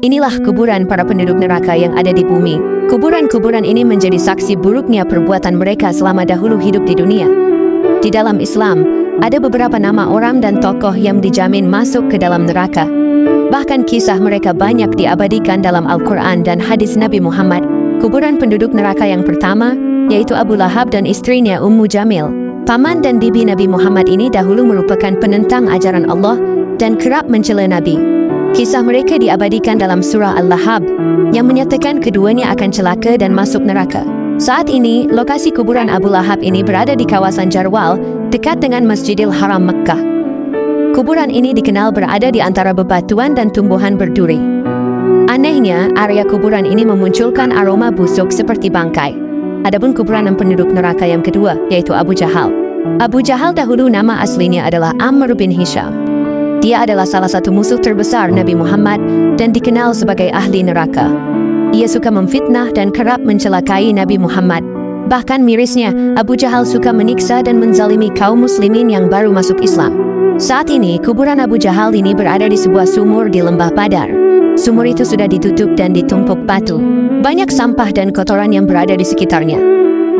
Inilah kuburan para penduduk neraka yang ada di bumi. Kuburan-kuburan ini menjadi saksi buruknya perbuatan mereka selama dahulu hidup di dunia. Di dalam Islam, ada beberapa nama orang dan tokoh yang dijamin masuk ke dalam neraka. Bahkan kisah mereka banyak diabadikan dalam Al-Quran dan hadis Nabi Muhammad. Kuburan penduduk neraka yang pertama, yaitu Abu Lahab dan istrinya Ummu Jamil. Paman dan bibi Nabi Muhammad ini dahulu merupakan penentang ajaran Allah dan kerap mencela Nabi. Kisah mereka diabadikan dalam surah Al-Lahab, yang menyatakan keduanya akan celaka dan masuk neraka. Saat ini, lokasi kuburan Abu Lahab ini berada di kawasan Jarwal, dekat dengan Masjidil Haram Mekah. Kuburan ini dikenal berada di antara bebatuan dan tumbuhan berduri. Anehnya, area kuburan ini memunculkan aroma busuk seperti bangkai. Adapun kuburan penduduk neraka yang kedua, yaitu Abu Jahal. Abu Jahal dahulu nama aslinya adalah Amr bin Hisham. Dia adalah salah satu musuh terbesar Nabi Muhammad dan dikenal sebagai ahli neraka. Ia suka memfitnah dan kerap mencelakai Nabi Muhammad. Bahkan mirisnya, Abu Jahal suka menyiksa dan menzalimi kaum muslimin yang baru masuk Islam. Saat ini, kuburan Abu Jahal ini berada di sebuah sumur di lembah Badar. Sumur itu sudah ditutup dan ditumpuk batu. Banyak sampah dan kotoran yang berada di sekitarnya.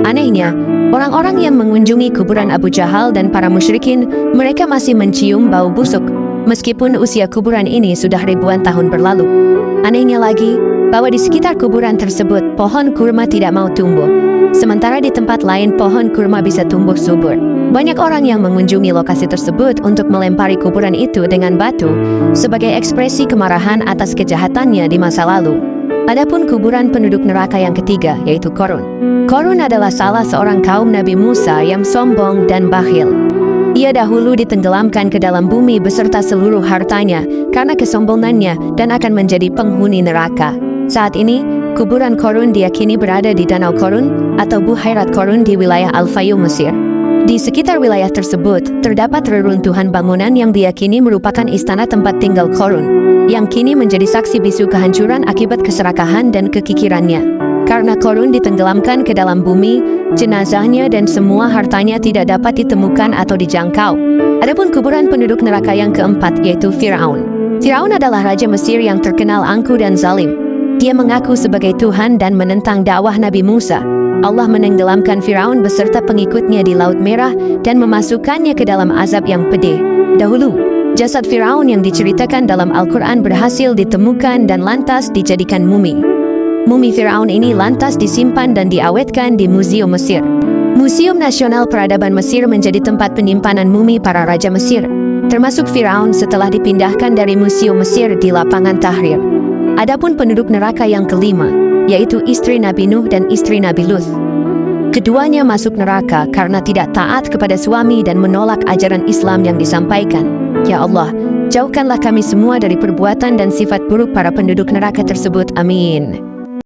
Anehnya, orang-orang yang mengunjungi kuburan Abu Jahal dan para musyrikin, mereka masih mencium bau busuk, meskipun usia kuburan ini sudah ribuan tahun berlalu. Anehnya lagi, bahwa di sekitar kuburan tersebut, pohon kurma tidak mau tumbuh. Sementara di tempat lain, pohon kurma bisa tumbuh subur. Banyak orang yang mengunjungi lokasi tersebut untuk melempari kuburan itu dengan batu, sebagai ekspresi kemarahan atas kejahatannya di masa lalu. Adapun kuburan penduduk neraka yang ketiga, yaitu Qarun. Qarun adalah salah seorang kaum Nabi Musa yang sombong dan bakhil. Ia dahulu ditenggelamkan ke dalam bumi beserta seluruh hartanya karena kesombongannya dan akan menjadi penghuni neraka. Saat ini, kuburan Qarun diyakini berada di Danau Qarun atau Buhairat Qarun di wilayah Al-Fayyum, Mesir. Di sekitar wilayah tersebut, terdapat reruntuhan bangunan yang diyakini merupakan istana tempat tinggal Qarun, yang kini menjadi saksi bisu kehancuran akibat keserakahan dan kekikirannya. Karena Qarun ditenggelamkan ke dalam bumi, jenazahnya dan semua hartanya tidak dapat ditemukan atau dijangkau. Adapun kuburan penduduk neraka yang keempat, yaitu Fir'aun. Fir'aun adalah raja Mesir yang terkenal angkuh dan zalim. Dia mengaku sebagai Tuhan dan menentang dakwah Nabi Musa. Allah menenggelamkan Fir'aun beserta pengikutnya di Laut Merah dan memasukkannya ke dalam azab yang pedih. Dahulu, jasad Fir'aun yang diceritakan dalam Al-Quran berhasil ditemukan dan lantas dijadikan mumi. Mumi Fir'aun ini lantas disimpan dan diawetkan di Museum Mesir. Museum Nasional Peradaban Mesir menjadi tempat penyimpanan mumi para raja Mesir, termasuk Fir'aun setelah dipindahkan dari Museum Mesir di Lapangan Tahrir. Adapun penduduk neraka yang kelima, yaitu istri Nabi Nuh dan istri Nabi Lut. Keduanya masuk neraka karena tidak taat kepada suami dan menolak ajaran Islam yang disampaikan. Ya Allah, jauhkanlah kami semua dari perbuatan dan sifat buruk para penduduk neraka tersebut. Amin.